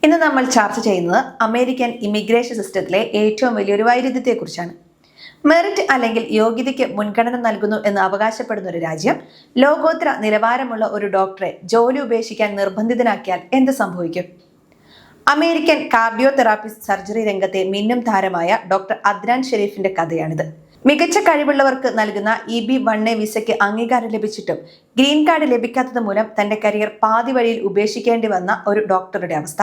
ഇന്ന് നമ്മൾ ചർച്ച ചെയ്യുന്നത് അമേരിക്കൻ ഇമിഗ്രേഷൻ സിസ്റ്റത്തിലെ ഏറ്റവും വലിയൊരു വൈരുദ്ധ്യത്തെക്കുറിച്ചാണ്. മെറിറ്റ് അല്ലെങ്കിൽ യോഗ്യതയ്ക്ക് മുൻഗണന നൽകുന്നു എന്ന് അവകാശപ്പെടുന്ന ഒരു രാജ്യം ലോകോത്തര നിലവാരമുള്ള ഒരു ഡോക്ടറെ ജോലി ഉപേക്ഷിക്കാൻ നിർബന്ധിതനാക്കിയാൽ എന്ത് സംഭവിക്കും? അമേരിക്കൻ കാർഡിയോതെറാപ്പിസ്റ്റ് സർജറി രംഗത്തെ മിന്നും താരമായ ഡോക്ടർ അദ്നാൻ ഷെരീഫിന്റെ കഥയാണിത്. മികച്ച കഴിവുള്ളവർക്ക് നൽകുന്ന EB-1A വിസയ്ക്ക് അംഗീകാരം ലഭിച്ചിട്ടും ഗ്രീൻ കാർഡ് ലഭിക്കാത്തത് മൂലം തന്റെ കരിയർ പാതി വഴിയിൽ ഉപേക്ഷിക്കേണ്ടി വന്ന ഒരു ഡോക്ടറുടെ അവസ്ഥ.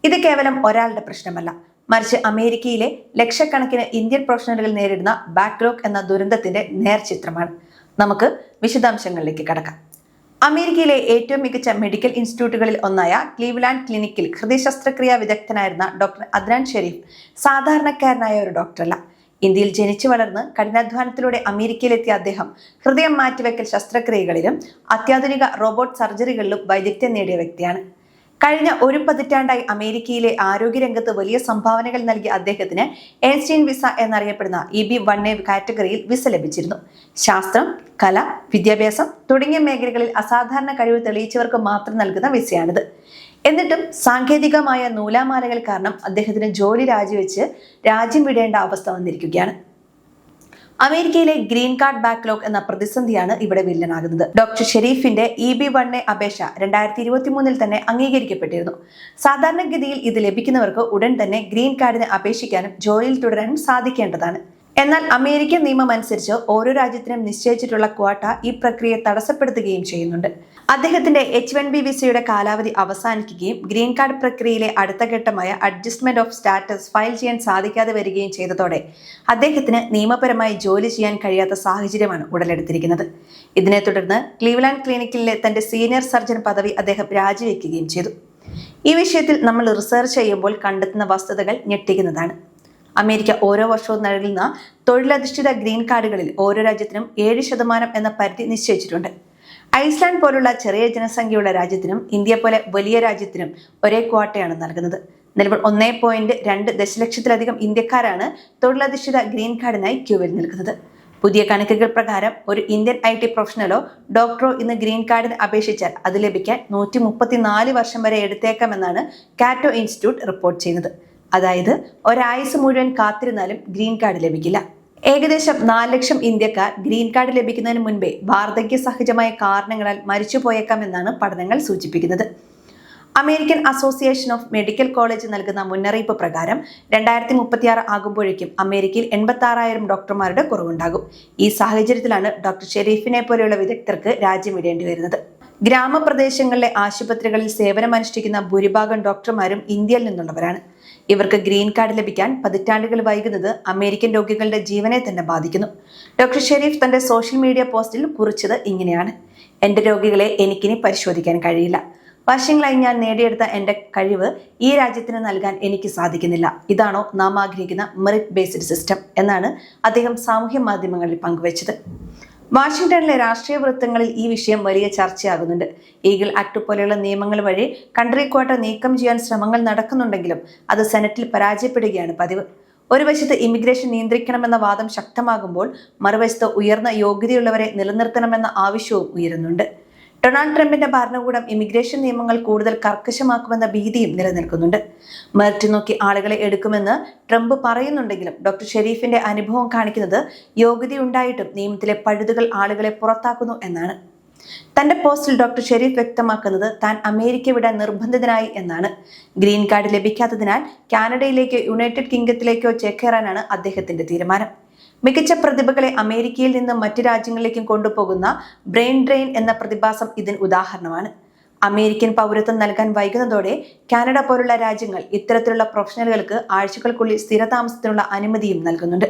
ഇത് കേവലം ഒരാളുടെ പ്രശ്നമല്ല, മറിച്ച് അമേരിക്കയിലെ ലക്ഷക്കണക്കിന് ഇന്ത്യൻ പ്രൊഫഷണലുകൾ നേരിടുന്ന ബാക്ക്ലോഗ് എന്ന ദുരന്തത്തിന്റെ നേർചിത്രമാണ്. നമുക്ക് വിശദാംശങ്ങളിലേക്ക് കടക്കാം. അമേരിക്കയിലെ ഏറ്റവും മികച്ച മെഡിക്കൽ ഇൻസ്റ്റിറ്റ്യൂട്ടുകളിൽ ഒന്നായ ക്ലീവ്ലാൻഡ് ക്ലിനിക്കിൽ ഹൃദയ ശസ്ത്രക്രിയാ വിദഗ്ധനായിരുന്ന ഡോക്ടർ അദ്നാൻ ഷെരീഫ് സാധാരണക്കാരനായ ഒരു ഡോക്ടറല്ല. ഇന്ത്യയിൽ ജനിച്ചു വളർന്ന് കഠിനാധ്വാനത്തിലൂടെ അമേരിക്കയിലെത്തിയ അദ്ദേഹം ഹൃദയം മാറ്റിവെക്കൽ ശസ്ത്രക്രിയകളിലും അത്യാധുനിക റോബോട്ട് സർജറികളിലും വൈദഗ്ധ്യം നേടിയ വ്യക്തിയാണ്. കഴിഞ്ഞ ഒരു പതിറ്റാണ്ടായി അമേരിക്കയിലെ ആരോഗ്യരംഗത്ത് വലിയ സംഭാവനകൾ നൽകിയ അദ്ദേഹത്തിന് ഏൺസ്റ്റീൻ വിസ എന്നറിയപ്പെടുന്ന EB-1A കാറ്റഗറിയിൽ വിസ ലഭിച്ചിരുന്നു. ശാസ്ത്രം, കല, വിദ്യാഭ്യാസം തുടങ്ങിയ മേഖലകളിൽ അസാധാരണ കഴിവ് തെളിയിച്ചവർക്ക് മാത്രം നൽകുന്ന വിസയാണിത്. എന്നിട്ടും സാങ്കേതികമായ നൂലാമാലകൾ കാരണം അദ്ദേഹത്തിന് ജോലി രാജിവെച്ച് രാജ്യം വിടേണ്ട അവസ്ഥ വന്നിരിക്കുകയാണ്. അമേരിക്കയിലെ ഗ്രീൻ കാർഡ് ബാക്ക്ലോഗ് എന്ന പ്രതിസന്ധിയാണ് ഇവിടെ വില്ലനാകുന്നത്. ഡോക്ടർ ഷെരീഫിന്റെ EB-1A അപേക്ഷ 2023 തന്നെ അംഗീകരിക്കപ്പെട്ടിരുന്നു. സാധാരണഗതിയിൽ ഇത് ലഭിക്കുന്നവർക്ക് ഉടൻ തന്നെ ഗ്രീൻ കാർഡിന് അപേക്ഷിക്കാനും ജോലിയിൽ തുടരാനും സാധിക്കേണ്ടതാണ്. എന്നാൽ അമേരിക്കൻ നിയമം അനുസരിച്ച് ഓരോ രാജ്യത്തിനും നിശ്ചയിച്ചിട്ടുള്ള ക്വാട്ട ഈ പ്രക്രിയയെ തടസ്സപ്പെടുത്തുകയും ചെയ്യുന്നുണ്ട്. അദ്ദേഹത്തിന്റെ H-1B വിസയുടെ കാലാവധി അവസാനിക്കുകയും ഗ്രീൻ കാർഡ് പ്രക്രിയയിലെ അടുത്ത ഘട്ടമായ അഡ്ജസ്റ്റ്മെന്റ് ഓഫ് സ്റ്റാറ്റസ് ഫയൽ ചെയ്യാൻ സാധിക്കാതെ വരികയും ചെയ്തതോടെ അദ്ദേഹത്തിന് നിയമപരമായി ജോലി ചെയ്യാൻ കഴിയാത്ത സാഹചര്യമാണ് ഉടലെടുത്തിരിക്കുന്നത്. ഇതിനെ തുടർന്ന് ക്ലീവ്ലാൻഡ് ക്ലിനിക്കിലെ തന്റെ സീനിയർ സർജൻ പദവി അദ്ദേഹം രാജിവെക്കുകയും ചെയ്തു. ഈ വിഷയത്തിൽ നമ്മൾ റിസർച്ച് ചെയ്യുമ്പോൾ കണ്ടെത്തുന്ന വസ്തുതകൾ ഞെട്ടിക്കുന്നതാണ്. അമേരിക്ക ഓരോ വർഷവും നൽകുന്ന തൊഴിലധിഷ്ഠിത ഗ്രീൻ കാർഡുകളിൽ ഓരോ രാജ്യത്തിനും 7% എന്ന പരിധി നിശ്ചയിച്ചിട്ടുണ്ട്. ഐസ്ലാൻഡ് പോലുള്ള ചെറിയ ജനസംഖ്യയുള്ള രാജ്യത്തിനും ഇന്ത്യ പോലെ വലിയ രാജ്യത്തിനും ഒരേ ക്വാട്ടയാണ് നൽകുന്നത്. നിലവിൽ 1.2 ദശലക്ഷത്തിലധികം ഇന്ത്യക്കാരാണ് തൊഴിലധിഷ്ഠിത ഗ്രീൻ കാർഡിനായി ക്യൂവിൽ നിൽക്കുന്നത്. പുതിയ കണക്കുകൾ പ്രകാരം ഒരു ഇന്ത്യൻ IT പ്രൊഫഷണലോ ഡോക്ടറോ ഇന്ന് ഗ്രീൻ കാർഡിന് അപേക്ഷിച്ചാൽ അത് ലഭിക്കാൻ 134 വർഷം വരെ എടുത്തേക്കാമെന്നാണ് കാറ്റോ ഇൻസ്റ്റിറ്റ്യൂട്ട് റിപ്പോർട്ട് ചെയ്യുന്നത്. അതായത് ഒരായുസ് മുഴുവൻ കാത്തിരുന്നാലും ഗ്രീൻ കാർഡ് ലഭിക്കില്ല. ഏകദേശം 4 ലക്ഷം ഇന്ത്യക്കാർ ഗ്രീൻ കാർഡ് ലഭിക്കുന്നതിന് മുൻപേ വാർദ്ധക്യ സഹജമായ കാരണങ്ങളാൽ മരിച്ചുപോയേക്കാമെന്നാണ് പഠനങ്ങൾ സൂചിപ്പിക്കുന്നത്. American association of medical college നൽകുന്ന മുന്നറിയിപ്പ് പ്രകാരം 2036 ആകുമ്പോഴേക്കും അമേരിക്കയിൽ 86,000 ഡോക്ടർമാരുടെ കുറവുണ്ടാകും. ഈ സാഹചര്യത്തിലാണ് ഡോക്ടർ ഷെരീഫിനെ പോലെയുള്ള വിദഗ്ധർക്ക് രാജ്യം വിടേണ്ടി വരുന്നത്. ഗ്രാമപ്രദേശങ്ങളിലെ ആശുപത്രികളിൽ സേവനമനുഷ്ഠിക്കുന്ന ഭൂരിഭാഗം ഡോക്ടർമാരും ഇന്ത്യയിൽ നിന്നുള്ളവരാണ്. ഇവർക്ക് ഗ്രീൻ കാർഡ് ലഭിക്കാൻ പതിറ്റാണ്ടുകൾ വൈകുന്നത് അമേരിക്കൻ രോഗികളുടെ ജീവനെ തന്നെ ബാധിക്കുന്നു. ഡോക്ടർ ഷെരീഫ് തന്റെ സോഷ്യൽ മീഡിയ പോസ്റ്റിൽ കുറിച്ചത് ഇങ്ങനെയാണ്: എന്റെ രോഗികളെ എനിക്കിനി പരിശോധിക്കാൻ കഴിയില്ല. വർഷങ്ങളായി ഞാൻ നേടിയെടുത്ത എന്റെ കഴിവ് ഈ രാജ്യത്തിന് നൽകാൻ എനിക്ക് സാധിക്കുന്നില്ല. ഇതാണോ നാം ആഗ്രഹിക്കുന്ന മെറിറ്റ് ബേസ്ഡ് സിസ്റ്റം എന്നാണ് അദ്ദേഹം സാമൂഹ്യ മാധ്യമങ്ങളിൽ പങ്കുവച്ചത്. വാഷിംഗ്ടണിലെ രാഷ്ട്രീയ വൃത്തങ്ങളിൽ ഈ വിഷയം വലിയ ചർച്ചയാകുന്നുണ്ട്. ഈഗിൾ ആക്ട് പോലെയുള്ള നിയമങ്ങൾ വഴി കൺട്രി ക്വാട്ട നീക്കം ചെയ്യാൻ ശ്രമങ്ങൾ നടക്കുന്നുണ്ടെങ്കിലും അത് സെനറ്റിൽ പരാജയപ്പെടുകയാണ് പതിവ്. ഒരു വശത്ത് ഇമിഗ്രേഷൻ നിയന്ത്രിക്കണമെന്ന വാദം ശക്തമാകുമ്പോൾ മറുവശത്ത് ഉയർന്ന യോഗ്യതയുള്ളവരെ നിലനിർത്തണമെന്ന ആവശ്യവും ഉയരുന്നുണ്ട്. ഡൊണാൾഡ് ട്രംപിന്റെ ഭരണകൂടം ഇമിഗ്രേഷൻ നിയമങ്ങൾ കൂടുതൽ കർക്കശമാക്കുമെന്ന ഭീതിയും നിലനിൽക്കുന്നുണ്ട്. മെറിറ്റ് നോക്കി ആളുകളെ എടുക്കുമെന്ന് ട്രംപ് പറയുന്നുണ്ടെങ്കിലും ഡോക്ടർ ഷെരീഫിന്റെ അനുഭവം കാണിക്കുന്നത് യോഗ്യതയുണ്ടായിട്ടും നിയമത്തിലെ പഴുതുകൾ ആളുകളെ പുറത്താക്കുന്നു എന്നാണ്. തന്റെ പോസ്റ്റിൽ ഡോക്ടർ ഷെരീഫ് വ്യക്തമാക്കുന്നത് താൻ അമേരിക്ക വിടാൻ നിർബന്ധിതനായി എന്നാണ്. ഗ്രീൻ കാർഡ് ലഭിക്കാത്തതിനാൽ കാനഡയിലേക്കോ യുണൈറ്റഡ് കിങ്ഡത്തിലേക്കോ ചേക്കേറാനാണ് അദ്ദേഹത്തിന്റെ തീരുമാനം. മികച്ച പ്രതിഭകളെ അമേരിക്കയിൽ നിന്ന് മറ്റു രാജ്യങ്ങളിലേക്കും കൊണ്ടുപോകുന്ന ബ്രെയിൻ ഡ്രെയിൻ എന്ന പ്രതിഭാസം ഇതിന് ഉദാഹരണമാണ്. അമേരിക്കൻ പൗരത്വം നൽകാൻ വൈകുന്നതോടെ കാനഡ പോലുള്ള രാജ്യങ്ങൾ ഇത്തരത്തിലുള്ള പ്രൊഫഷണലുകൾക്ക് ആഴ്ചകൾക്കുള്ളിൽ സ്ഥിരതാമസത്തിനുള്ള അനുമതിയും നൽകുന്നുണ്ട്.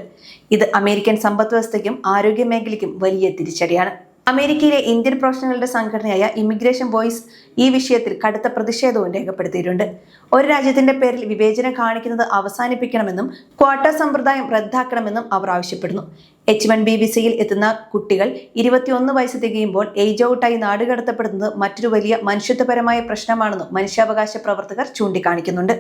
ഇത് അമേരിക്കൻ സമ്പദ് വ്യവസ്ഥയ്ക്കും ആരോഗ്യ മേഖലയ്ക്കും വലിയ തിരിച്ചടിയാണ്. അമേരിക്കയിലെ ഇന്ത്യൻ പ്രൊഫഷണലുകളുടെ സംഘടനയായ ഇമിഗ്രേഷൻ വോയിസ് ഈ വിഷയത്തിൽ കടുത്ത പ്രതിഷേധവും രേഖപ്പെടുത്തിയിട്ടുണ്ട്. ഒരു രാജ്യത്തിന്റെ പേരിൽ വിവേചനം കാണിക്കുന്നത് അവസാനിപ്പിക്കണമെന്നും ക്വാട്ട സമ്പ്രദായം റദ്ദാക്കണമെന്നും അവർ ആവശ്യപ്പെടുന്നു. H-1B വിസയിൽ എത്തുന്ന കുട്ടികൾ 21 വയസ്സ് തികയുമ്പോൾ ഏജ് ഔട്ടായി നാടുകടത്തപ്പെടുന്നത് മറ്റൊരു വലിയ മനുഷ്യത്വപരമായ പ്രശ്നമാണെന്നും മനുഷ്യാവകാശ പ്രവർത്തകർ ചൂണ്ടിക്കാണിക്കുന്നുണ്ട്.